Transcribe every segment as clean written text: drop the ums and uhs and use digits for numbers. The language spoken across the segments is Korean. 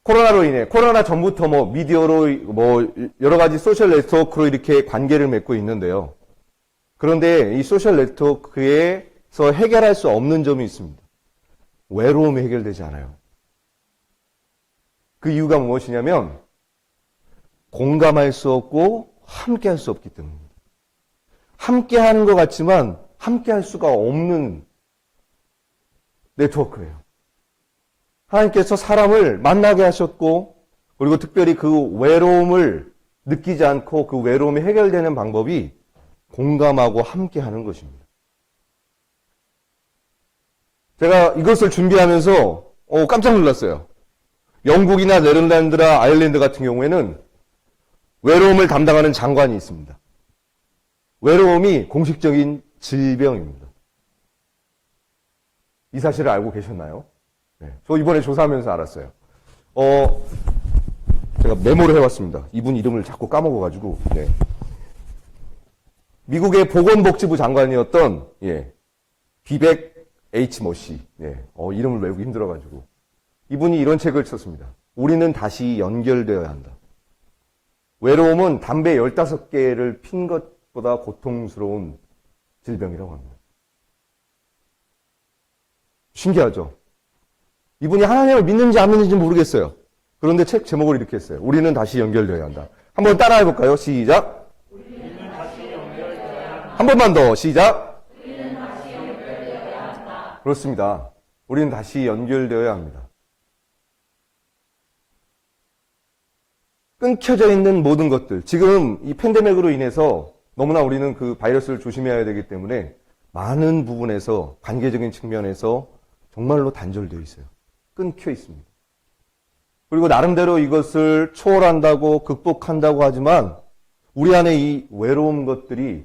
코로나로 인해, 코로나 전부터 뭐 미디어로 뭐 여러 가지 소셜 네트워크로 이렇게 관계를 맺고 있는데요. 그런데 이 소셜 네트워크에서 해결할 수 없는 점이 있습니다. 외로움이 해결되지 않아요. 그 이유가 무엇이냐면 공감할 수 없고 함께 할 수 없기 때문입니다. 함께 하는 것 같지만 함께 할 수가 없는 네트워크예요. 하나님께서 사람을 만나게 하셨고 그리고 특별히 그 외로움을 느끼지 않고 그 외로움이 해결되는 방법이 공감하고 함께 하는 것입니다. 제가 이것을 준비하면서 깜짝 놀랐어요. 영국이나 네덜란드나 아일랜드 같은 경우에는 외로움을 담당하는 장관이 있습니다. 외로움이 공식적인 질병입니다. 이 사실을 알고 계셨나요? 네, 저 이번에 조사하면서 알았어요. 제가 메모를 해왔습니다. 이분 이름을 자꾸 까먹어가지고. 네. 미국의 보건복지부 장관이었던 비백 H. 머시. 이름을 외우기 힘들어가지고. 이분이 이런 책을 썼습니다. 우리는 다시 연결되어야 한다. 외로움은 담배 15개를 핀 것보다 고통스러운 질병이라고 합니다. 신기하죠? 이분이 하나님을 믿는지 안 믿는지 모르겠어요. 그런데 책 제목을 이렇게 했어요. 우리는 다시 연결되어야 한다. 한번 따라해 볼까요? 시작. 우리는 다시 연결되어야 한다. 한 번만 더. 시작. 우리는 다시 연결되어야 한다. 그렇습니다. 우리는 다시 연결되어야 합니다. 끊겨져 있는 모든 것들. 지금 이 팬데믹으로 인해서 너무나 우리는 그 바이러스를 조심해야 되기 때문에 많은 부분에서 관계적인 측면에서 정말로 단절되어 있어요. 끊겨 있습니다. 그리고 나름대로 이것을 초월한다고 극복한다고 하지만 우리 안에 이 외로운 것들이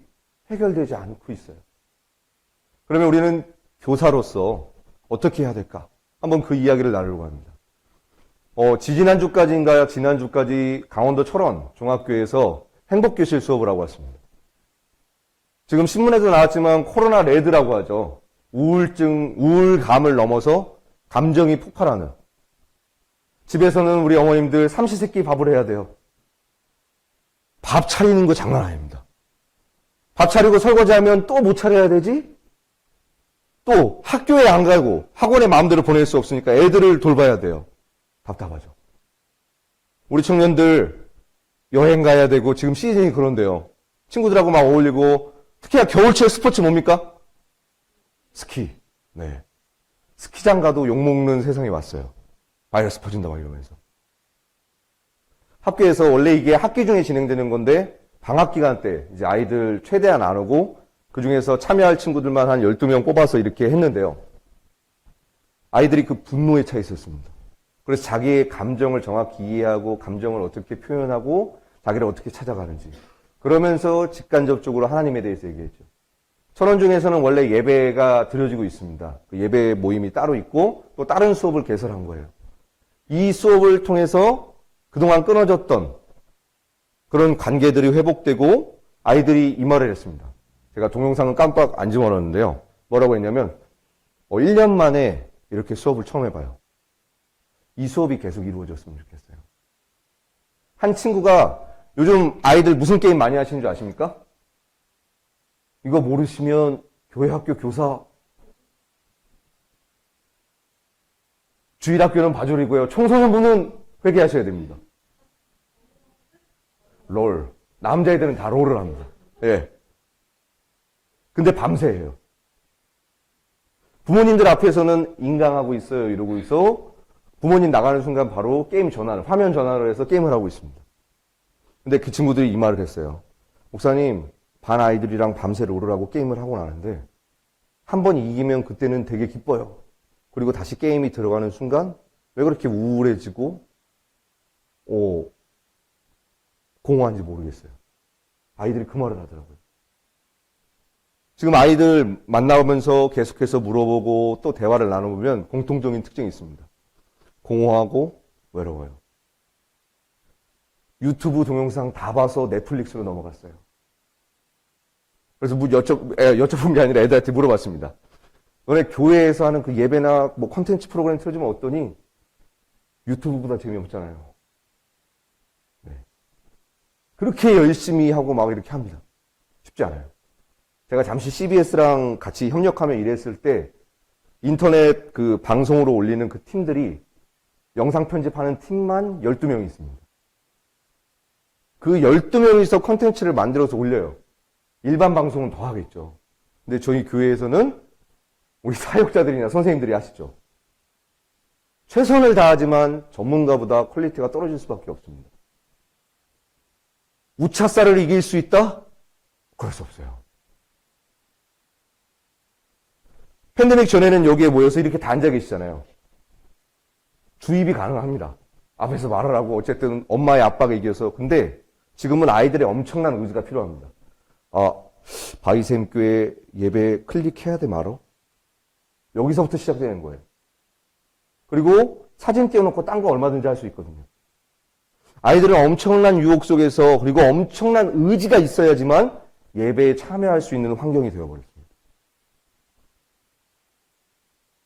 해결되지 않고 있어요. 그러면 우리는 교사로서 어떻게 해야 될까? 한번 그 이야기를 나누려고 합니다. 지난주까지인가요? 지난주까지 강원도 철원 중학교에서 행복교실 수업을 하고 왔습니다. 지금 신문에도 나왔지만 코로나 레드라고 하죠. 우울감을 넘어서 감정이 폭발하는. 집에서는 우리 어머님들 삼시세끼 밥을 해야 돼요. 밥 차리는 거 장난 아닙니다. 밥 차리고 설거지하면 또 뭐 차려야 되지? 또 학교에 안 가고 학원에 마음대로 보낼 수 없으니까 애들을 돌봐야 돼요. 답답하죠. 우리 청년들 여행 가야 되고 지금 시즌이 그런데요. 친구들하고 막 어울리고 특히나 겨울철 스포츠 뭡니까? 스키. 네. 스키장 가도 욕먹는 세상이 왔어요. 바이러스 퍼진다 막 이러면서. 학교에서 원래 이게 학기 중에 진행되는 건데 방학 기간 때 이제 아이들 최대한 안 오고 그 중에서 참여할 친구들만 한 12명 뽑아서 이렇게 했는데요. 아이들이 그 분노에 차 있었습니다. 그래서 자기의 감정을 정확히 이해하고 감정을 어떻게 표현하고 자기를 어떻게 찾아가는지 그러면서 직간접적으로 하나님에 대해서 얘기했죠. 철원 중에서는 원래 예배가 드려지고 있습니다. 그 예배 모임이 따로 있고 또 다른 수업을 개설한 거예요. 이 수업을 통해서 그동안 끊어졌던 그런 관계들이 회복되고 아이들이 이 말을 했습니다. 제가 동영상은 깜빡 안 집어넣었는데요. 뭐라고 했냐면 1년 만에 이렇게 수업을 처음 해봐요. 이 수업이 계속 이루어졌으면 좋겠어요. 한 친구가 요즘 아이들 무슨 게임 많이 하시는 줄 아십니까? 이거 모르시면 교회 학교 교사 주일학교는 바졸이고요. 청소년부는 회개하셔야 됩니다. 롤. 남자애들은 다 롤을 합니다. 예. 근데 밤새 해요. 부모님들 앞에서는 인강하고 있어요. 이러고 있어. 부모님 나가는 순간 바로 게임 전화를, 화면 전화를 해서 게임을 하고 있습니다. 근데 그 친구들이 이 말을 했어요. 목사님, 반 아이들이랑 밤새 롤을 하고 게임을 하고 나는데 한 번 이기면 그때는 되게 기뻐요. 그리고 다시 게임이 들어가는 순간 왜 그렇게 우울해지고 공허한지 모르겠어요. 아이들이 그 말을 하더라고요. 지금 아이들 만나면서 계속해서 물어보고 또 대화를 나눠보면 공통적인 특징이 있습니다. 공허하고 외로워요. 유튜브 동영상 다 봐서 넷플릭스로 넘어갔어요. 그래서 여쭤본 게 아니라 애들한테 물어봤습니다. 너네 교회에서 하는 그 예배나 뭐 콘텐츠 프로그램 틀어주면 어떠니? 유튜브보다 재미없잖아요. 네. 그렇게 열심히 하고 막 이렇게 합니다. 쉽지 않아요. 제가 잠시 CBS랑 같이 협력하며 일했을 때 인터넷 그 방송으로 올리는 그 팀들이 영상 편집하는 팀만 12명이 있습니다. 그 12명이서 콘텐츠를 만들어서 올려요. 일반 방송은 더 하겠죠. 근데 저희 교회에서는 우리 사역자들이나 선생님들이 하시죠. 최선을 다하지만 전문가보다 퀄리티가 떨어질 수밖에 없습니다. 우차사를 이길 수 있다? 그럴 수 없어요. 팬데믹 전에는 여기에 모여서 이렇게 다 앉아 계시잖아요. 주입이 가능합니다. 앞에서 말을 하고 어쨌든 엄마의 압박에 이겨서. 근데 지금은 아이들의 엄청난 의지가 필요합니다. 바이샘 교회 예배 클릭해야 돼 말어? 여기서부터 시작되는 거예요. 그리고 사진 띄워놓고 딴 거 얼마든지 할 수 있거든요. 아이들은 엄청난 유혹 속에서 그리고 엄청난 의지가 있어야지만 예배에 참여할 수 있는 환경이 되어버렸습니다.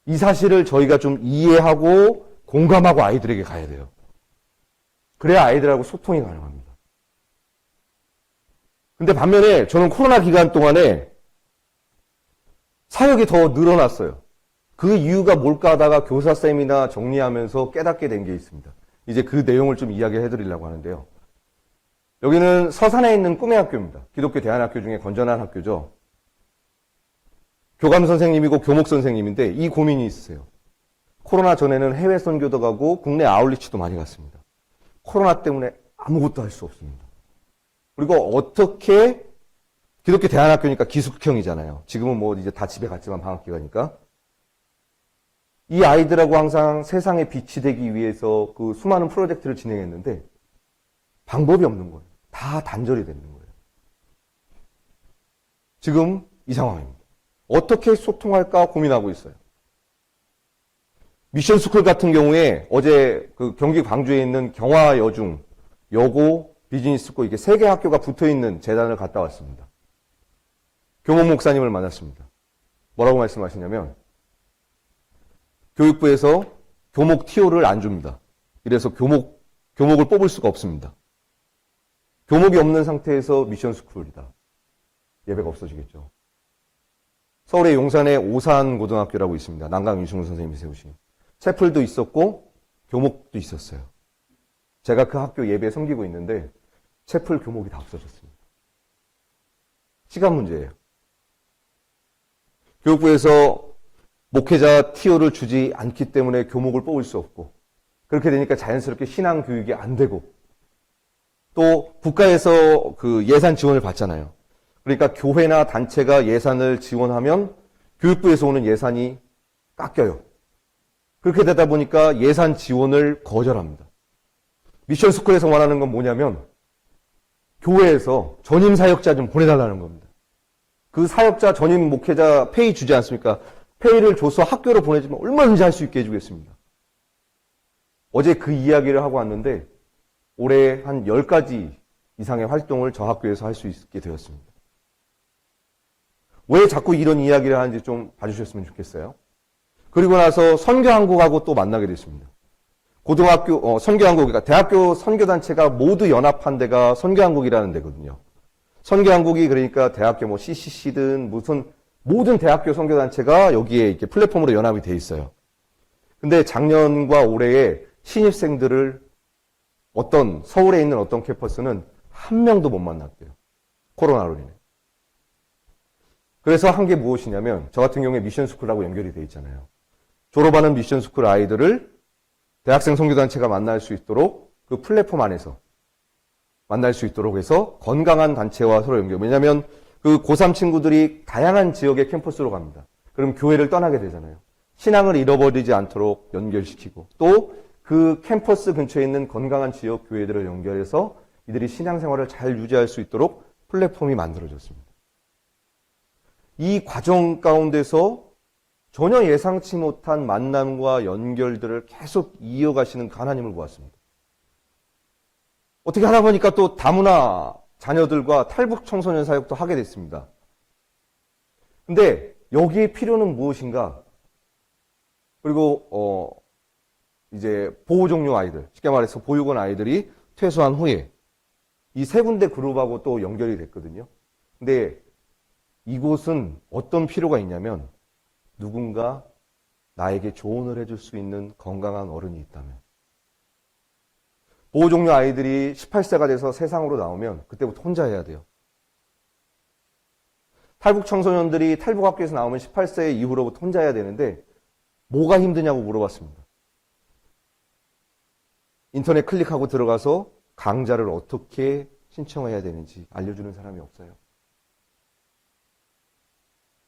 이 사실을 저희가 좀 이해하고 공감하고 아이들에게 가야 돼요. 그래야 아이들하고 소통이 가능합니다. 근데 반면에 저는 코로나 기간 동안에 사역이 더 늘어났어요. 그 이유가 뭘까 하다가 교사 세미나 정리하면서 깨닫게 된 게 있습니다. 이제 그 내용을 좀 이야기해 드리려고 하는데요. 여기는 서산에 있는 꿈의 학교입니다. 기독교 대안학교 중에 건전한 학교죠. 교감 선생님이고 교목 선생님인데 이 고민이 있으세요. 코로나 전에는 해외 선교도 가고 국내 아울리치도 많이 갔습니다. 코로나 때문에 아무것도 할 수 없습니다. 그리고 어떻게 기독교 대안학교니까 기숙형이잖아요. 지금은 뭐 이제 다 집에 갔지만 방학 기간이니까. 이 아이들하고 항상 세상에 빛이 되기 위해서 그 수많은 프로젝트를 진행했는데 방법이 없는 거예요. 다 단절이 되는 거예요. 지금 이 상황입니다. 어떻게 소통할까 고민하고 있어요. 미션스쿨 같은 경우에 어제 그 경기 광주에 있는 경화여중, 여고, 비즈니스스쿨 이게 3개 학교가 붙어있는 재단을 갔다 왔습니다. 교목 목사님을 만났습니다. 뭐라고 말씀하시냐면 교육부에서 교목 TO를 안 줍니다. 이래서 교목을 뽑을 수가 없습니다. 교목이 없는 상태에서 미션스쿨이다. 예배가 없어지겠죠. 서울의 용산에 오산고등학교라고 있습니다. 남강 유승훈 선생님이 세우신. 채플도 있었고 교목도 있었어요. 제가 그 학교 예배에 섬기고 있는데 채플 교목이 다 없어졌습니다. 시간 문제예요. 교육부에서 목회자 TO를 주지 않기 때문에 교목을 뽑을 수 없고 그렇게 되니까 자연스럽게 신앙 교육이 안 되고 또 국가에서 그 예산 지원을 받잖아요. 그러니까 교회나 단체가 예산을 지원하면 교육부에서 오는 예산이 깎여요. 그렇게 되다 보니까 예산 지원을 거절합니다. 미션스쿨에서 말하는 건 뭐냐면 교회에서 전임 사역자 좀 보내달라는 겁니다. 그 사역자 전임 목회자 페이 주지 않습니까? 페이를 줘서 학교로 보내주면 얼마든지 할 수 있게 해주겠습니다. 어제 그 이야기를 하고 왔는데 올해 한 10가지 이상의 활동을 저 학교에서 할 수 있게 되었습니다. 왜 자꾸 이런 이야기를 하는지 좀 봐주셨으면 좋겠어요. 그리고 나서 선교한국하고 또 만나게 됐습니다. 고등학교, 선교한국이니까 대학교 선교단체가 모두 연합한 데가 선교한국이라는 데거든요. 선교한국이 그러니까 대학교 뭐 CCC든 무슨 모든 대학교 선교단체가 여기에 이렇게 플랫폼으로 연합이 돼 있어요. 근데 작년과 올해에 신입생들을 서울에 있는 어떤 캠퍼스는 한 명도 못 만났대요. 코로나로 인해. 그래서 한 게 무엇이냐면 저 같은 경우에 미션스쿨하고 연결이 돼 있잖아요. 졸업하는 미션스쿨 아이들을 대학생 선교단체가 만날 수 있도록 그 플랫폼 안에서 만날 수 있도록 해서 건강한 단체와 서로 연결. 왜냐하면 그 고3 친구들이 다양한 지역의 캠퍼스로 갑니다. 그럼 교회를 떠나게 되잖아요. 신앙을 잃어버리지 않도록 연결시키고 또 그 캠퍼스 근처에 있는 건강한 지역 교회들을 연결해서 이들이 신앙생활을 잘 유지할 수 있도록 플랫폼이 만들어졌습니다. 이 과정 가운데서 전혀 예상치 못한 만남과 연결들을 계속 이어가시는 하나님을 보았습니다. 어떻게 하다 보니까 또 다문화 자녀들과 탈북 청소년 사역도 하게 됐습니다. 근데 여기에 필요는 무엇인가? 그리고 이제 보호 종료 아이들, 쉽게 말해서 보육원 아이들이 퇴소한 후에 이 세 군데 그룹하고 또 연결이 됐거든요. 근데 이곳은 어떤 필요가 있냐면 누군가 나에게 조언을 해줄 수 있는 건강한 어른이 있다면, 보호 종료 아이들이 18세가 돼서 세상으로 나오면 그때부터 혼자 해야 돼요. 탈북 청소년들이 탈북학교에서 나오면 18세 이후로부터 혼자 해야 되는데 뭐가 힘드냐고 물어봤습니다. 인터넷 클릭하고 들어가서 강좌를 어떻게 신청해야 되는지 알려주는 사람이 없어요.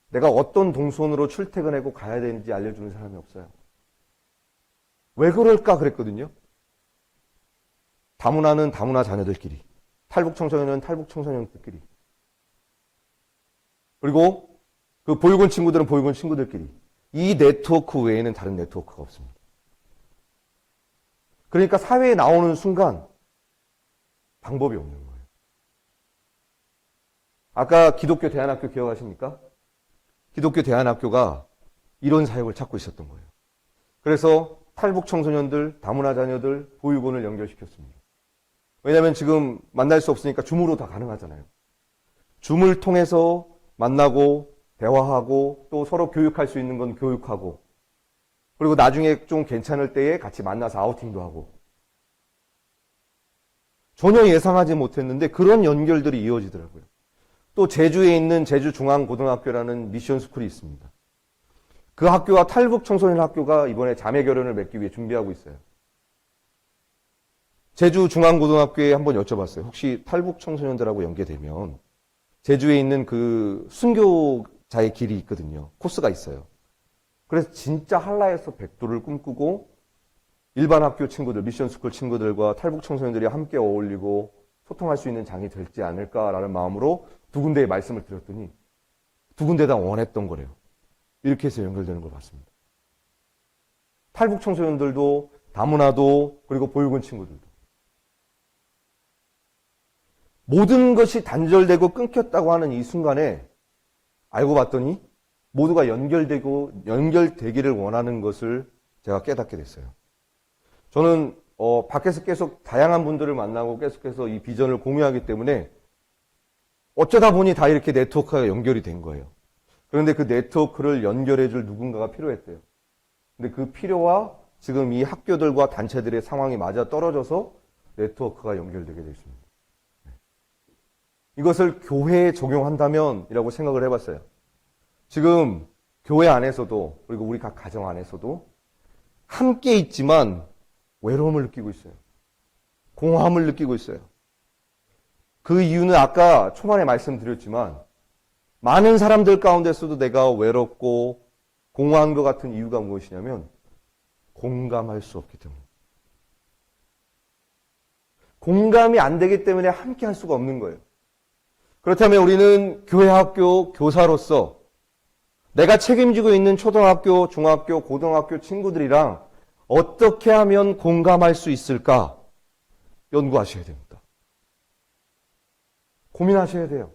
내가 어떤 동선으로 출퇴근하고 가야 되는지 알려주는 사람이 없어요. 왜 그럴까 그랬거든요. 다문화는 다문화 자녀들끼리, 탈북 청소년은 탈북 청소년들끼리, 그리고 그 보육원 친구들은 보육원 친구들끼리, 이 네트워크 외에는 다른 네트워크가 없습니다. 그러니까 사회에 나오는 순간 방법이 없는 거예요. 아까 기독교 대안학교 기억하십니까? 기독교 대안학교가 이런 사역을 찾고 있었던 거예요. 그래서 탈북 청소년들, 다문화 자녀들, 보육원을 연결시켰습니다. 왜냐하면 지금 만날 수 없으니까 줌으로 다 가능하잖아요. 줌을 통해서 만나고 대화하고 또 서로 교육할 수 있는 건 교육하고, 그리고 나중에 좀 괜찮을 때에 같이 만나서 아우팅도 하고. 전혀 예상하지 못했는데 그런 연결들이 이어지더라고요. 또 제주에 있는 제주중앙고등학교라는 미션 스쿨이 있습니다. 그 학교와 탈북 청소년 학교가 이번에 자매 결연을 맺기 위해 준비하고 있어요. 제주중앙고등학교에 한번 여쭤봤어요. 혹시 탈북 청소년들하고 연계되면 제주에 있는 그 순교자의 길이 있거든요. 코스가 있어요. 그래서 진짜 한라에서 백도를 꿈꾸고 일반 학교 친구들, 미션 스쿨 친구들과 탈북 청소년들이 함께 어울리고 소통할 수 있는 장이 될지 않을까라는 마음으로 두 군데의 말씀을 드렸더니 두 군데 다 원했던 거래요. 이렇게 해서 연결되는 걸 봤습니다. 탈북 청소년들도 다문화도 그리고 보육원 친구들도 모든 것이 단절되고 끊겼다고 하는 이 순간에 알고 봤더니 모두가 연결되기를 원하는 것을 제가 깨닫게 됐어요. 저는 밖에서 계속 다양한 분들을 만나고 계속해서 이 비전을 공유하기 때문에 어쩌다 보니 다 이렇게 네트워크가 연결이 된 거예요. 그런데 그 네트워크를 연결해줄 누군가가 필요했대요. 근데 그 필요와 지금 이 학교들과 단체들의 상황이 맞아 떨어져서 네트워크가 연결되게 됐습니다. 이것을 교회에 적용한다면이라고 생각을 해봤어요. 지금 교회 안에서도 그리고 우리 각 가정 안에서도 함께 있지만 외로움을 느끼고 있어요. 공허함을 느끼고 있어요. 그 이유는 아까 초반에 말씀드렸지만 많은 사람들 가운데서도 내가 외롭고 공허한 것 같은 이유가 무엇이냐면 공감할 수 없기 때문에. 공감이 안 되기 때문에 함께 할 수가 없는 거예요. 그렇다면 우리는 교회 학교 교사로서 내가 책임지고 있는 초등학교, 중학교, 고등학교 친구들이랑 어떻게 하면 공감할 수 있을까? 연구하셔야 됩니다. 고민하셔야 돼요.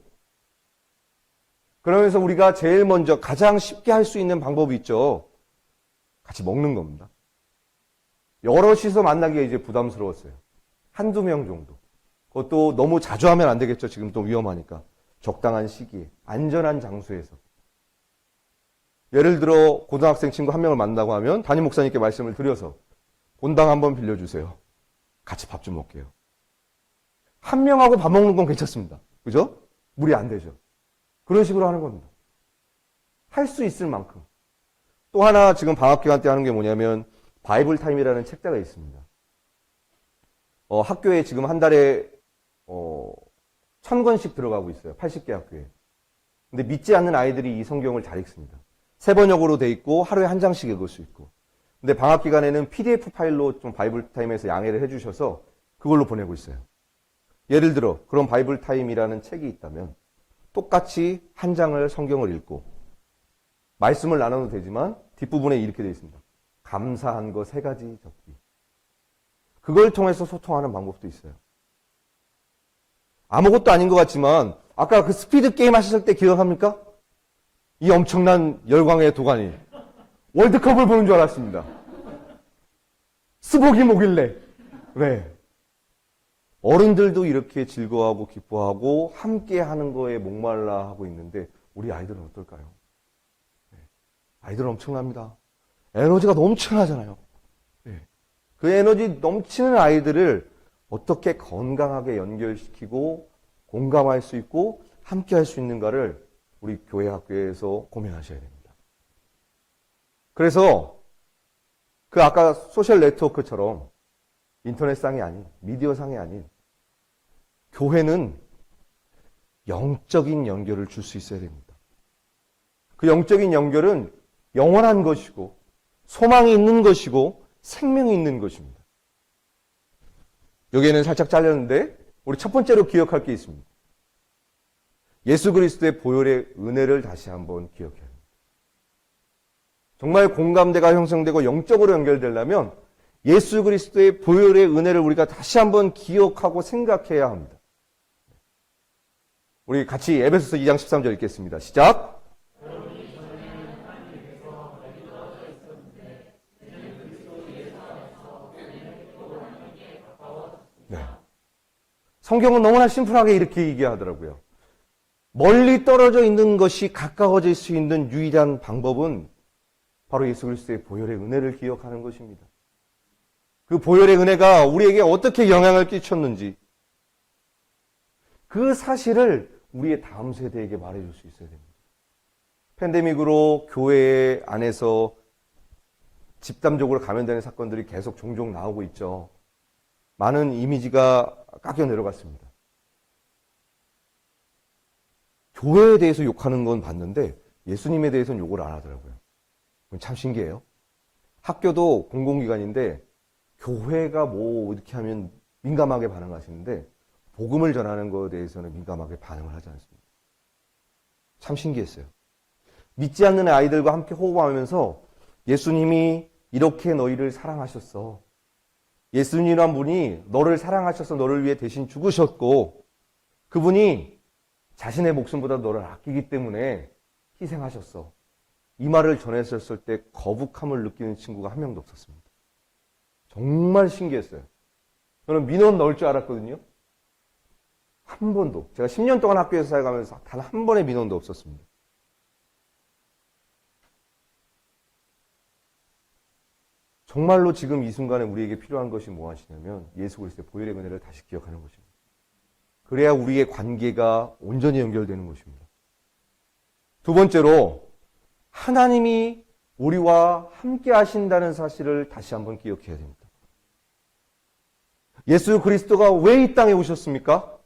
그러면서 우리가 제일 먼저 가장 쉽게 할 수 있는 방법이 있죠. 같이 먹는 겁니다. 여럿이서 만나기가 이제 부담스러웠어요. 한두 명 정도. 그것도 너무 자주 하면 안 되겠죠. 지금 또 위험하니까. 적당한 시기에, 안전한 장소에서. 예를 들어 고등학생 친구 한 명을 만나고 하면 담임 목사님께 말씀을 드려서 본당 한번 빌려주세요. 같이 밥 좀 먹게요. 한 명하고 밥 먹는 건 괜찮습니다. 그죠? 무리 안 되죠. 그런 식으로 하는 겁니다. 할 수 있을 만큼. 또 하나 지금 방학기간 때 하는 게 뭐냐면 바이블 타임이라는 책자가 있습니다. 학교에 지금 한 달에 1000권씩 들어가고 있어요. 80개 학교에. 근데 믿지 않는 아이들이 이 성경을 잘 읽습니다. 3번역으로 돼 있고 하루에 한 장씩 읽을 수 있고. 근데 방학 기간에는 PDF 파일로 좀 바이블 타임에서 양해를 해주셔서 그걸로 보내고 있어요. 예를 들어 그런 바이블 타임이라는 책이 있다면 똑같이 한 장을 성경을 읽고 말씀을 나눠도 되지만 뒷부분에 이렇게 되어 있습니다. 감사한 거 3가지 적기. 그걸 통해서 소통하는 방법도 있어요. 아무것도 아닌 것 같지만 아까 그 스피드 게임 하셨을 때 기억합니까? 이 엄청난 열광의 도가니. 월드컵을 보는 줄 알았습니다. 스복이 뭐길래? 왜? 어른들도 이렇게 즐거워하고 기뻐하고 함께 하는 거에 목말라 하고 있는데 우리 아이들은 어떨까요? 아이들은 엄청납니다. 에너지가 넘쳐나잖아요. 그 에너지 넘치는 아이들을 어떻게 건강하게 연결시키고 공감할 수 있고 함께 할 수 있는가를 우리 교회 학교에서 고민하셔야 됩니다. 그래서 그 아까 소셜 네트워크처럼 인터넷상이 아닌, 미디어상이 아닌 교회는 영적인 연결을 줄 수 있어야 됩니다. 그 영적인 연결은 영원한 것이고 소망이 있는 것이고 생명이 있는 것입니다. 여기에는 살짝 잘렸는데 우리 첫 번째로 기억할 게 있습니다. 예수 그리스도의 보혈의 은혜를 다시 한번 기억해야 합니다. 정말 공감대가 형성되고 영적으로 연결되려면 예수 그리스도의 보혈의 은혜를 우리가 다시 한번 기억하고 생각해야 합니다. 우리 같이 에베소서 2장 13절 읽겠습니다. 시작! 네. 성경은 너무나 심플하게 이렇게 얘기하더라고요. 멀리 떨어져 있는 것이 가까워질 수 있는 유일한 방법은 바로 예수 그리스도의 보혈의 은혜를 기억하는 것입니다. 그 보혈의 은혜가 우리에게 어떻게 영향을 끼쳤는지 그 사실을 우리의 다음 세대에게 말해줄 수 있어야 됩니다. 팬데믹으로 교회 안에서 집단적으로 감염되는 사건들이 계속 종종 나오고 있죠. 많은 이미지가 깎여 내려갔습니다. 교회에 대해서 욕하는 건 봤는데 예수님에 대해서는 욕을 안 하더라고요. 그건 참 신기해요. 학교도 공공기관인데 교회가 뭐 이렇게 하면 민감하게 반응하시는데 복음을 전하는 것에 대해서는 민감하게 반응을 하지 않습니다. 참 신기했어요. 믿지 않는 아이들과 함께 호흡하면서 예수님이 이렇게 너희를 사랑하셨어. 예수님이란 분이 너를 사랑하셔서 너를 위해 대신 죽으셨고 그분이 자신의 목숨보다 너를 아끼기 때문에 희생하셨어. 이 말을 전했었을 때 거북함을 느끼는 친구가 한 명도 없었습니다. 정말 신기했어요. 저는 민원 넣을 줄 알았거든요. 한 번도. 제가 10년 동안 학교에서 살아가면서 단 한 번의 민원도 없었습니다. 정말로 지금 이 순간에 우리에게 필요한 것이 무엇이냐면 예수 그리스도의 보혈의 은혜를 다시 기억하는 것입니다. 그래야 우리의 관계가 온전히 연결되는 것입니다. 두 번째로 하나님이 우리와 함께 하신다는 사실을 다시 한번 기억해야 됩니다. 예수 그리스도가 왜 이 땅에 오셨습니까?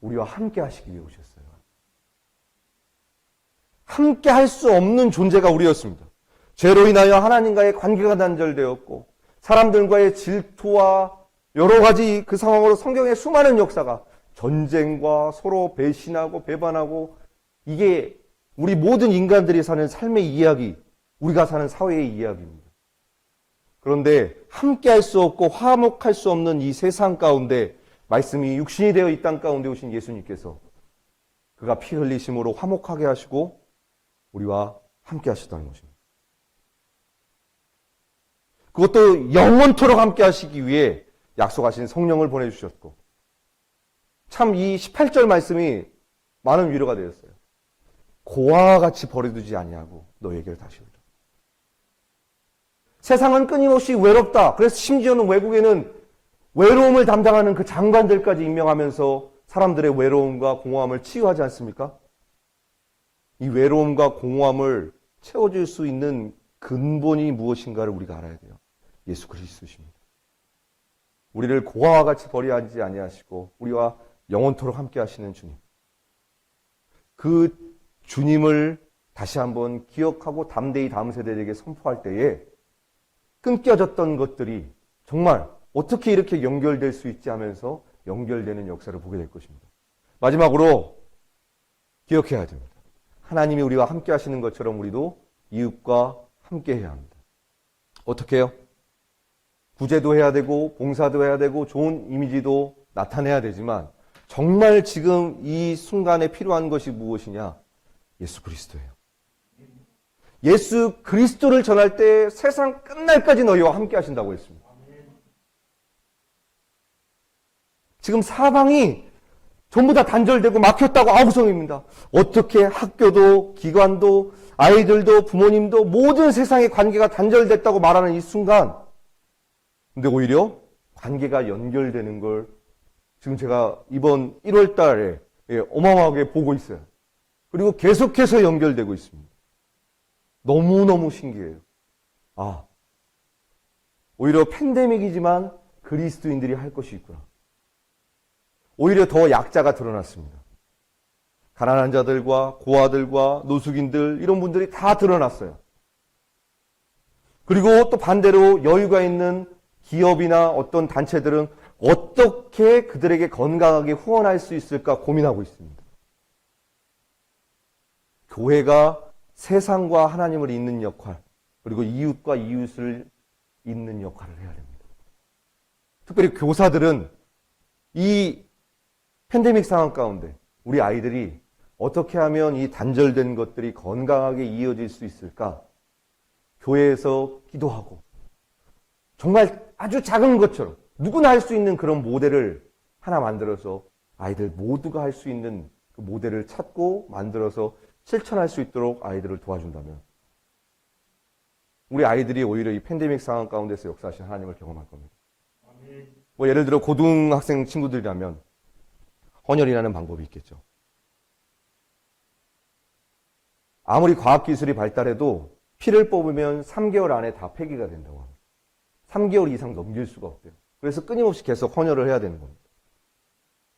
우리와 함께 하시기 위해 오셨어요. 함께 할 수 없는 존재가 우리였습니다. 죄로 인하여 하나님과의 관계가 단절되었고 사람들과의 질투와 여러 가지 그 상황으로 성경의 수많은 역사가 전쟁과 서로 배신하고 배반하고 이게 우리 모든 인간들이 사는 삶의 이야기, 우리가 사는 사회의 이야기입니다. 그런데 함께 할 수 없고 화목할 수 없는 이 세상 가운데 말씀이 육신이 되어 이 땅 가운데 오신 예수님께서 그가 피 흘리심으로 화목하게 하시고 우리와 함께 하셨다는 것입니다. 그것도 영원토록 함께 하시기 위해 약속하신 성령을 보내주셨고 참 이 18절 말씀이 많은 위로가 되었어요. 고아와 같이 버려두지 아니하고 너에게를 다시 오리라. 세상은 끊임없이 외롭다. 그래서 심지어는 외국에는 외로움을 담당하는 그 장관들까지 임명하면서 사람들의 외로움과 공허함을 치유하지 않습니까? 이 외로움과 공허함을 채워줄 수 있는 근본이 무엇인가를 우리가 알아야 돼요. 예수 그리스도십니다. 우리를 고아와 같이 버리지 아니하시고 우리와 영원토록 함께 하시는 주님. 그 주님을 다시 한번 기억하고 담대히 다음 세대에게 선포할 때에 끊겨졌던 것들이 정말 어떻게 이렇게 연결될 수 있지 하면서 연결되는 역사를 보게 될 것입니다. 마지막으로 기억해야 됩니다. 하나님이 우리와 함께 하시는 것처럼 우리도 이웃과 함께 해야 합니다. 어떻게 해요? 구제도 해야 되고 봉사도 해야 되고 좋은 이미지도 나타내야 되지만 정말 지금 이 순간에 필요한 것이 무엇이냐? 예수 그리스도예요. 예수 그리스도를 전할 때 세상 끝날까지 너희와 함께 하신다고 했습니다. 지금 사방이 전부 다 단절되고 막혔다고 아우성입니다. 어떻게 학교도, 기관도, 아이들도, 부모님도 모든 세상의 관계가 단절됐다고 말하는 이 순간, 근데 오히려 관계가 연결되는 걸 지금 제가 이번 1월 달에 어마어마하게 보고 있어요. 그리고 계속해서 연결되고 있습니다. 너무너무 신기해요. 오히려 팬데믹이지만 그리스도인들이 할 것이 있구나. 오히려 더 약자가 드러났습니다. 가난한 자들과 고아들과 노숙인들 이런 분들이 다 드러났어요. 그리고 또 반대로 여유가 있는 기업이나 어떤 단체들은 어떻게 그들에게 건강하게 후원할 수 있을까 고민하고 있습니다. 교회가 세상과 하나님을 잇는 역할, 그리고 이웃과 이웃을 잇는 역할을 해야 됩니다. 특별히 교사들은 이 팬데믹 상황 가운데 우리 아이들이 어떻게 하면 이 단절된 것들이 건강하게 이어질 수 있을까? 교회에서 기도하고 정말 아주 작은 것처럼 누구나 할 수 있는 그런 모델을 하나 만들어서 아이들 모두가 할 수 있는 그 모델을 찾고 만들어서 실천할 수 있도록 아이들을 도와준다면 우리 아이들이 오히려 이 팬데믹 상황 가운데서 역사하신 하나님을 경험할 겁니다. 뭐 예를 들어 고등학생 친구들이라면 헌혈이라는 방법이 있겠죠. 아무리 과학기술이 발달해도 피를 뽑으면 3개월 안에 다 폐기가 된다고 합니다. 3개월 이상 넘길 수가 없대요. 그래서 끊임없이 계속 헌혈을 해야 되는 겁니다.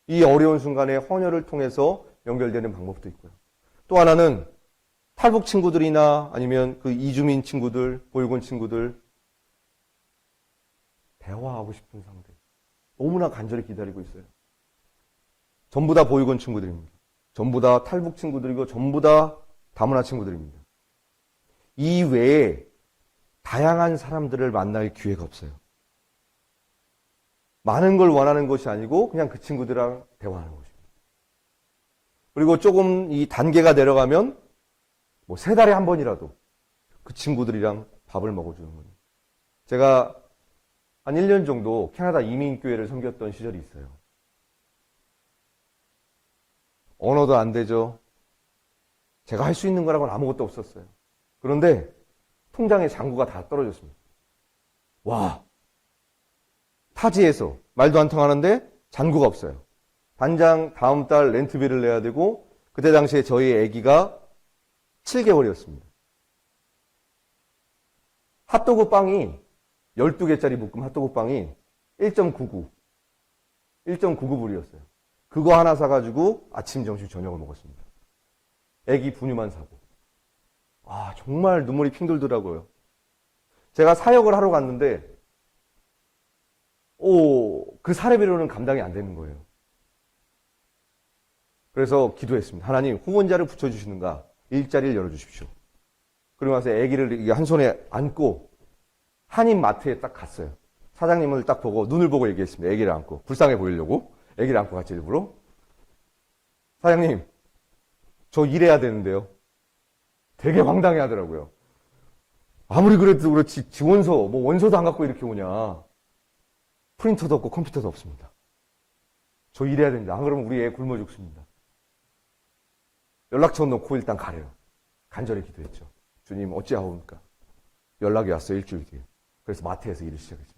이 어려운 순간에 헌혈을 통해서 연결되는 방법도 있고요. 또 하나는 탈북 친구들이나 아니면 그 이주민 친구들, 보육원 친구들 대화하고 싶은 상대. 너무나 간절히 기다리고 있어요. 전부 다 보육원 친구들입니다. 전부 다 탈북 친구들이고 전부 다 다문화 친구들입니다. 이 외에 다양한 사람들을 만날 기회가 없어요. 많은 걸 원하는 것이 아니고 그냥 그 친구들이랑 대화하는 것입니다. 그리고 조금 이 단계가 내려가면 뭐 3달에 한 번이라도 그 친구들이랑 밥을 먹어주는 거예요. 제가 한 1년 정도 캐나다 이민교회를 섬겼던 시절이 있어요. 언어도 안 되죠. 제가 할 수 있는 거라고는 아무것도 없었어요. 그런데 통장에 잔고가 다 떨어졌습니다. 와, 타지에서 말도 안 통하는데 잔고가 없어요. 당장 다음 달 렌트비를 내야 되고 그때 당시에 저희 아기가 7개월이었습니다. 핫도그 빵이 12개짜리 묶음 핫도그 빵이 1.99불이었어요. 그거 하나 사가지고 아침, 점심, 저녁을 먹었습니다. 아기 분유만 사고. 정말 눈물이 핑 돌더라고요. 제가 사역을 하러 갔는데 그 사례비로는 감당이 안 되는 거예요. 그래서 기도했습니다. 하나님, 후원자를 붙여주시는가? 일자리를 열어주십시오. 그러고 나서 아기를 한 손에 안고 한인 마트에 딱 갔어요. 사장님을 딱 보고 눈을 보고 얘기했습니다. 아기를 안고. 불쌍해 보이려고. 아기를 안고 같이 일부러. 사장님, 저 일해야 되는데요. 되게 황당해 하더라고요. 아무리 그래도 그렇지 지원서, 뭐 원서도 안 갖고 이렇게 오냐. 프린터도 없고 컴퓨터도 없습니다. 저 일해야 됩니다. 안 그러면 우리 애 굶어 죽습니다. 연락처 놓고 일단 가래요. 간절히 기도했죠. 주님 어찌하옵니까? 연락이 왔어요. 일주일 뒤에. 그래서 마트에서 일을 시작했습니다.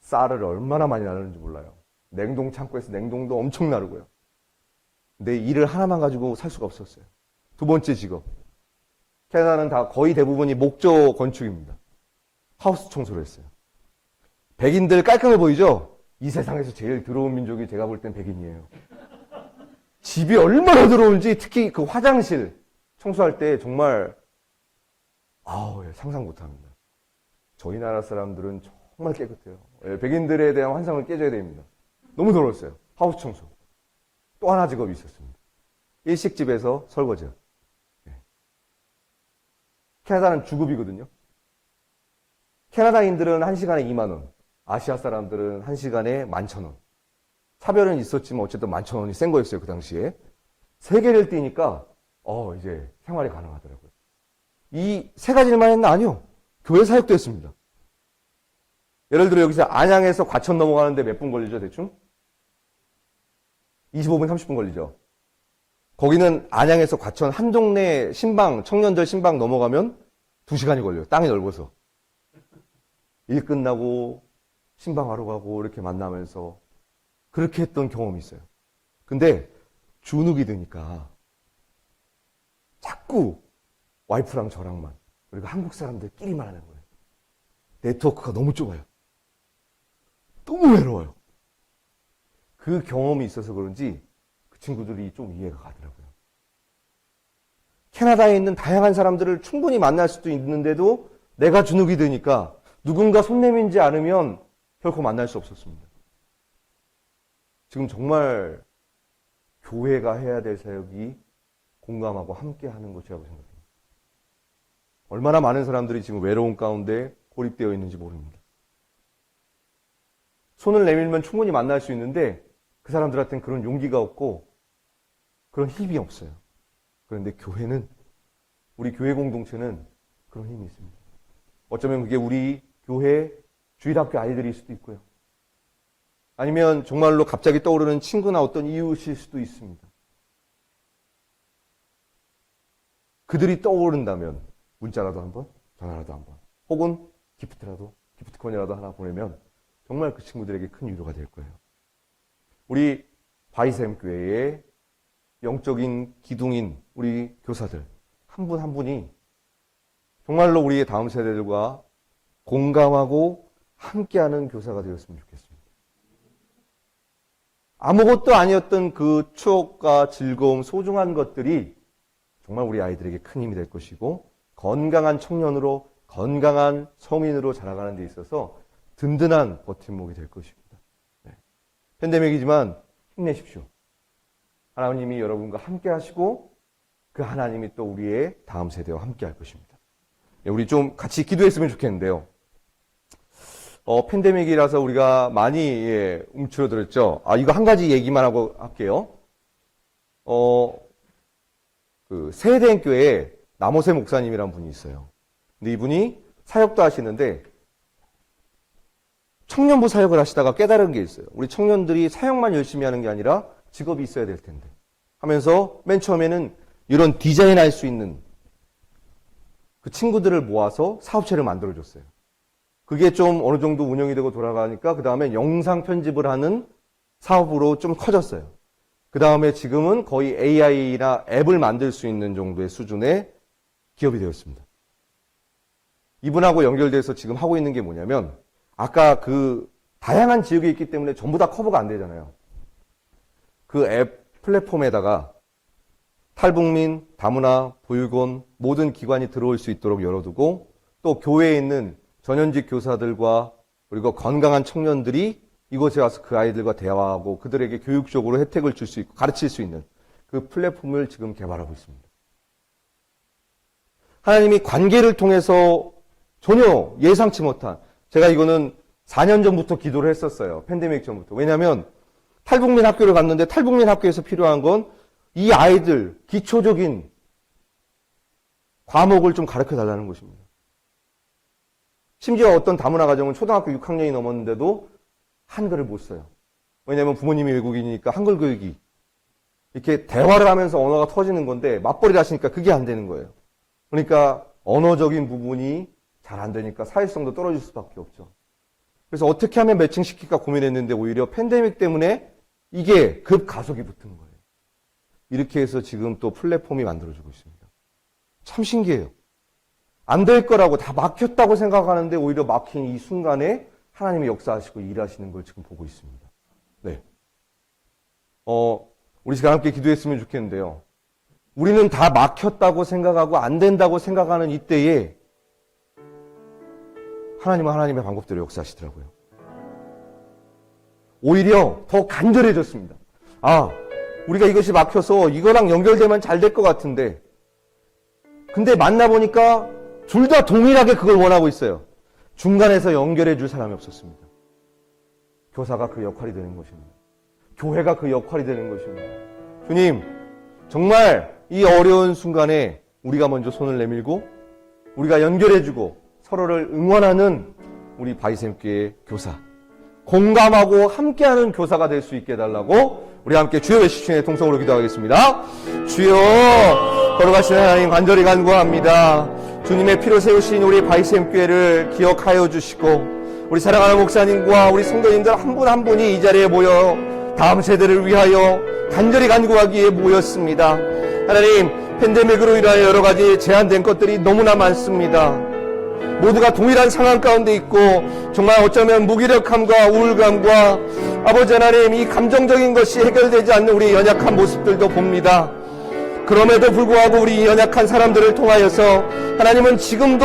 쌀을 얼마나 많이 나누는지 몰라요. 냉동 창고에서 냉동도 엄청 나르고요. 근데 일을 하나만 가지고 살 수가 없었어요. 두 번째 직업. 캐나다는 다 거의 대부분이 목조 건축입니다. 하우스 청소를 했어요. 백인들 깔끔해 보이죠? 이 세상에서 제일 더러운 민족이 제가 볼 땐 백인이에요. 집이 얼마나 더러운지 특히 그 화장실 청소할 때 정말 상상 못합니다. 저희 나라 사람들은 정말 깨끗해요. 백인들에 대한 환상을 깨져야 됩니다. 너무 더러웠어요. 하우스 청소. 또 하나 직업이 있었습니다. 일식집에서 설거지요. 캐나다는 주급이거든요. 캐나다인들은 1시간에 2만 원, 아시아 사람들은 1시간에 11,000원. 차별은 있었지만 어쨌든 11,000원이 센 거였어요, 그 당시에. 3개를 뛰니까 이제 생활이 가능하더라고요. 이 세 가지만 했나? 아니요. 교회 사역도 했습니다. 예를 들어 여기서 안양에서 과천 넘어가는데 몇 분 걸리죠, 대충? 25분, 30분 걸리죠. 거기는 안양에서 과천 한 동네 신방, 청년들 신방 넘어가면 2시간이 걸려요. 땅이 넓어서. 일 끝나고 신방하러 가고 이렇게 만나면서 그렇게 했던 경험이 있어요. 근데 주눅이 드니까 자꾸 와이프랑 저랑만, 그리고 한국 사람들끼리만 하는 거예요. 네트워크가 너무 좁아요. 너무 외로워요. 그 경험이 있어서 그런지 그 친구들이 좀 이해가 가더라고요. 캐나다에 있는 다양한 사람들을 충분히 만날 수도 있는데도 내가 주눅이 드니까 누군가 손 내밀지 않으면 결코 만날 수 없었습니다. 지금 정말 교회가 해야 될 사역이 공감하고 함께 하는 것이라고 생각합니다. 얼마나 많은 사람들이 지금 외로운 가운데 고립되어 있는지 모릅니다. 손을 내밀면 충분히 만날 수 있는데 그 사람들한테는 그런 용기가 없고 그런 힘이 없어요. 그런데 교회는, 우리 교회 공동체는 그런 힘이 있습니다. 어쩌면 그게 우리 교회 주일학교 아이들일 수도 있고요. 아니면 정말로 갑자기 떠오르는 친구나 어떤 이웃일 수도 있습니다. 그들이 떠오른다면 문자라도 한번, 전화라도 한번, 혹은 기프트콘이라도 하나 보내면 정말 그 친구들에게 큰 위로가 될 거예요. 우리 바이샘 교회의 영적인 기둥인 우리 교사들 한 분 한 분이 정말로 우리의 다음 세대들과 공감하고 함께하는 교사가 되었으면 좋겠습니다. 아무것도 아니었던 그 추억과 즐거움, 소중한 것들이 정말 우리 아이들에게 큰 힘이 될 것이고 건강한 청년으로, 건강한 성인으로 자라가는 데 있어서 든든한 버팀목이 될 것입니다. 네. 팬데믹이지만 힘내십시오. 하나님이 여러분과 함께 하시고 그 하나님이 또 우리의 다음 세대와 함께 할 것입니다. 네, 우리 좀 같이 기도했으면 좋겠는데요. 팬데믹이라서 우리가 많이 움츠러들었죠. 이거 한 가지 얘기만 하고 할게요. 그 세대교회에 남호세 목사님이라는 분이 있어요. 근데 이분이 사역도 하시는데 청년부 사역을 하시다가 깨달은 게 있어요. 우리 청년들이 사역만 열심히 하는 게 아니라 직업이 있어야 될 텐데 하면서 맨 처음에는 이런 디자인할 수 있는 그 친구들을 모아서 사업체를 만들어줬어요. 그게 좀 어느 정도 운영이 되고 돌아가니까 그 다음에 영상 편집을 하는 사업으로 좀 커졌어요. 그 다음에 지금은 거의 AI나 앱을 만들 수 있는 정도의 수준의 기업이 되었습니다. 이분하고 연결돼서 지금 하고 있는 게 뭐냐면 아까 그 다양한 지역에 있기 때문에 전부 다 커버가 안 되잖아요. 그 앱 플랫폼에다가 탈북민, 다문화, 보육원 모든 기관이 들어올 수 있도록 열어두고 또 교회에 있는 전현직 교사들과 그리고 건강한 청년들이 이곳에 와서 그 아이들과 대화하고 그들에게 교육적으로 혜택을 줄 수 있고 가르칠 수 있는 그 플랫폼을 지금 개발하고 있습니다. 하나님이 관계를 통해서 전혀 예상치 못한, 제가 이거는 4년 전부터 기도를 했었어요. 팬데믹 전부터. 왜냐하면 탈북민 학교를 갔는데 탈북민 학교에서 필요한 건 이 아이들 기초적인 과목을 좀 가르쳐 달라는 것입니다. 심지어 어떤 다문화 가정은 초등학교 6학년이 넘었는데도 한글을 못 써요. 왜냐하면 부모님이 외국인이니까 한글 교육이 이렇게 대화를 하면서 언어가 터지는 건데 맞벌이를 하시니까 그게 안 되는 거예요. 그러니까 언어적인 부분이 잘 안 되니까 사회성도 떨어질 수밖에 없죠. 그래서 어떻게 하면 매칭시킬까 고민했는데 오히려 팬데믹 때문에 이게 급 가속이 붙은 거예요. 이렇게 해서 지금 또 플랫폼이 만들어지고 있습니다. 참 신기해요. 안 될 거라고 다 막혔다고 생각하는데 오히려 막힌 이 순간에 하나님이 역사하시고 일하시는 걸 지금 보고 있습니다. 네. 우리 시간 함께 기도했으면 좋겠는데요. 우리는 다 막혔다고 생각하고 안 된다고 생각하는 이때에 하나님은 하나님의 방법대로 역사하시더라고요. 오히려 더 간절해졌습니다. 우리가 이것이 막혀서 이거랑 연결되면 잘 될 것 같은데 근데 만나보니까 둘 다 동일하게 그걸 원하고 있어요. 중간에서 연결해 줄 사람이 없었습니다. 교사가 그 역할이 되는 것입니다. 교회가 그 역할이 되는 것입니다. 주님, 정말 이 어려운 순간에 우리가 먼저 손을 내밀고 우리가 연결해주고 서로를 응원하는 우리 바이샘교회 교사, 공감하고 함께하는 교사가 될 수 있게 해달라고 우리 함께 주여 외치시는 통성으로 기도하겠습니다. 주여, 걸어가시는 하나님 간절히 간구합니다. 주님의 피로 세우신 우리 바이샘교회를 기억하여 주시고 우리 사랑하는 목사님과 우리 성도님들 한 분 한 분이 이 자리에 모여 다음 세대를 위하여 간절히 간구하기에 모였습니다. 하나님, 팬데믹으로 인하여 여러 가지 제한된 것들이 너무나 많습니다. 모두가 동일한 상황 가운데 있고 정말 어쩌면 무기력함과 우울감과 아버지 하나님, 이 감정적인 것이 해결되지 않는 우리 연약한 모습들도 봅니다. 그럼에도 불구하고 우리 연약한 사람들을 통하여서 하나님은 지금도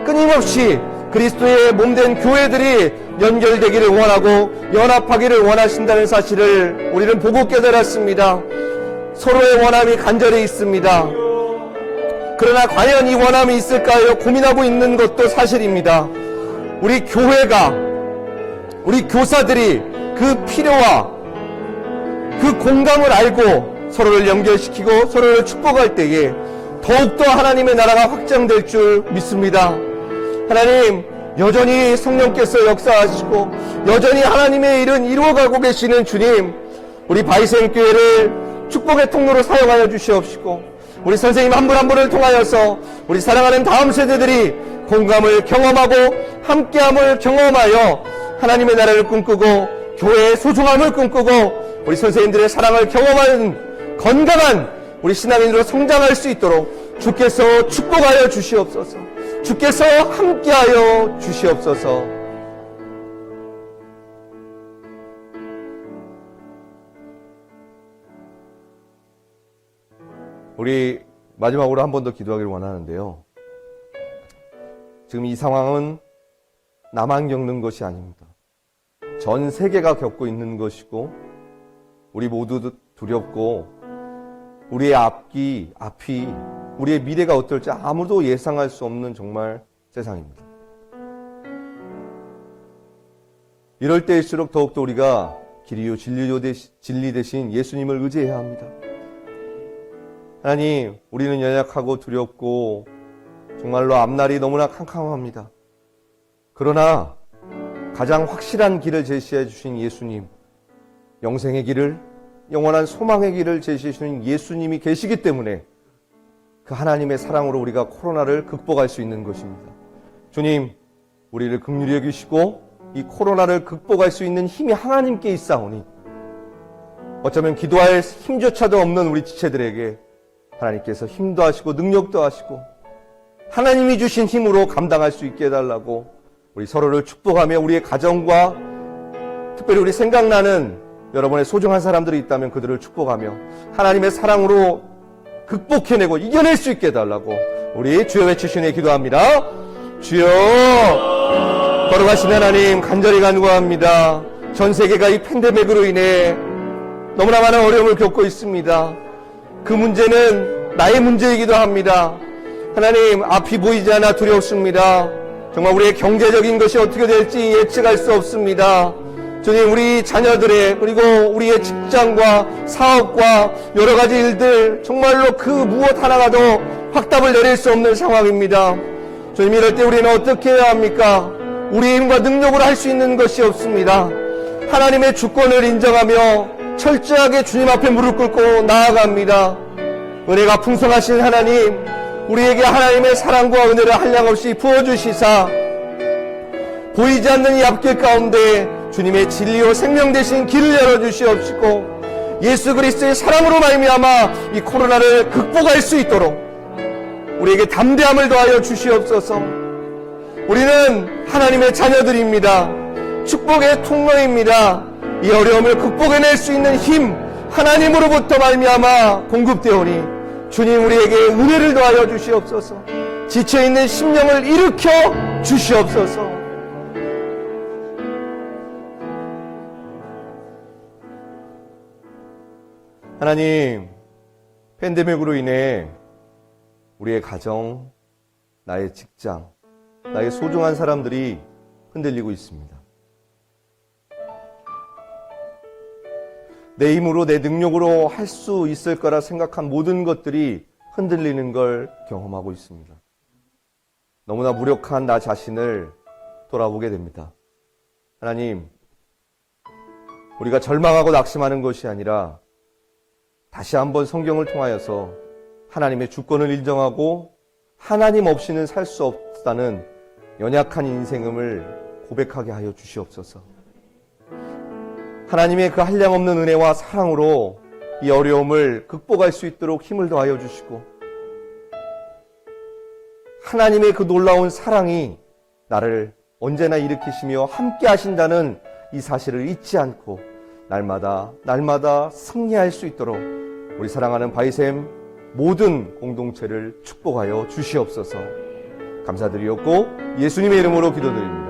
끊임없이 그리스도의 몸된 교회들이 연결되기를 원하고 연합하기를 원하신다는 사실을 우리는 보고 깨달았습니다. 서로의 원함이 간절히 있습니다. 그러나 과연 이 원함이 있을까요? 고민하고 있는 것도 사실입니다. 우리 교회가, 우리 교사들이 그 필요와 그 공감을 알고 서로를 연결시키고 서로를 축복할 때에 더욱더 하나님의 나라가 확장될 줄 믿습니다. 하나님, 여전히 성령께서 역사하시고 여전히 하나님의 일은 이루어가고 계시는 주님, 우리 바이샘교회를 축복의 통로로 사용하여 주시옵시고 우리 선생님 한 분 한 분을 통하여서 우리 사랑하는 다음 세대들이 공감을 경험하고 함께함을 경험하여 하나님의 나라를 꿈꾸고 교회의 소중함을 꿈꾸고 우리 선생님들의 사랑을 경험하는 건강한 우리 신앙인으로 성장할 수 있도록 주께서 축복하여 주시옵소서. 주께서 함께하여 주시옵소서. 우리 마지막으로 한 번 더 기도하기를 원하는데요. 지금 이 상황은 나만 겪는 것이 아닙니다. 전 세계가 겪고 있는 것이고 우리 모두 두렵고 우리의 앞이 우리의 미래가 어떨지 아무도 예상할 수 없는 정말 세상입니다. 이럴 때일수록 더욱더 우리가 길이요 진리 대신 예수님을 의지해야 합니다. 하나님, 우리는 연약하고 두렵고 정말로 앞날이 너무나 캄캄합니다. 그러나 가장 확실한 길을 제시해 주신 예수님, 영생의 길을, 영원한 소망의 길을 제시해 주신 예수님이 계시기 때문에 그 하나님의 사랑으로 우리가 코로나를 극복할 수 있는 것입니다. 주님, 우리를 긍휼히 여기시고 이 코로나를 극복할 수 있는 힘이 하나님께 있사오니 어쩌면 기도할 힘조차도 없는 우리 지체들에게 하나님께서 힘도 하시고 능력도 하시고 하나님이 주신 힘으로 감당할 수 있게 해달라고 우리 서로를 축복하며 우리의 가정과 특별히 우리 생각나는 여러분의 소중한 사람들이 있다면 그들을 축복하며 하나님의 사랑으로 극복해내고 이겨낼 수 있게 해달라고 우리 주여 외치시니 기도합니다. 주여, 걸어가신 하나님 간절히 간구합니다. 전 세계가 이 팬데믹으로 인해 너무나 많은 어려움을 겪고 있습니다. 그 문제는 나의 문제이기도 합니다. 하나님, 앞이 보이지 않아 두렵습니다. 정말 우리의 경제적인 것이 어떻게 될지 예측할 수 없습니다. 주님, 우리 자녀들의 그리고 우리의 직장과 사업과 여러 가지 일들 정말로 그 무엇 하나가도 확답을 내릴 수 없는 상황입니다. 주님, 이럴 때 우리는 어떻게 해야 합니까? 우리의 힘과 능력으로 할 수 있는 것이 없습니다. 하나님의 주권을 인정하며 철저하게 주님 앞에 무릎 꿇고 나아갑니다. 은혜가 풍성하신 하나님, 우리에게 하나님의 사랑과 은혜를 한량없이 부어주시사 보이지 않는 이 앞길 가운데 주님의 진리요 생명 되신 길을 열어주시옵시고 예수 그리스도의 사랑으로 말미암아 이 코로나를 극복할 수 있도록 우리에게 담대함을 더하여 주시옵소서. 우리는 하나님의 자녀들입니다. 축복의 통로입니다. 이 어려움을 극복해낼 수 있는 힘 하나님으로부터 말미암아 공급되오니 주님, 우리에게 은혜를 더하여 주시옵소서. 지쳐있는 심령을 일으켜 주시옵소서. 하나님, 팬데믹으로 인해 우리의 가정, 나의 직장, 나의 소중한 사람들이 흔들리고 있습니다. 내 힘으로 내 능력으로 할 수 있을 거라 생각한 모든 것들이 흔들리는 걸 경험하고 있습니다. 너무나 무력한 나 자신을 돌아보게 됩니다. 하나님, 우리가 절망하고 낙심하는 것이 아니라 다시 한번 성경을 통하여서 하나님의 주권을 인정하고 하나님 없이는 살 수 없다는 연약한 인생임을 고백하게 하여 주시옵소서. 하나님의 그 한량없는 은혜와 사랑으로 이 어려움을 극복할 수 있도록 힘을 더하여 주시고, 하나님의 그 놀라운 사랑이 나를 언제나 일으키시며 함께 하신다는 이 사실을 잊지 않고 날마다 승리할 수 있도록 우리 사랑하는 바이샘 모든 공동체를 축복하여 주시옵소서. 감사드리옵고 예수님의 이름으로 기도드립니다.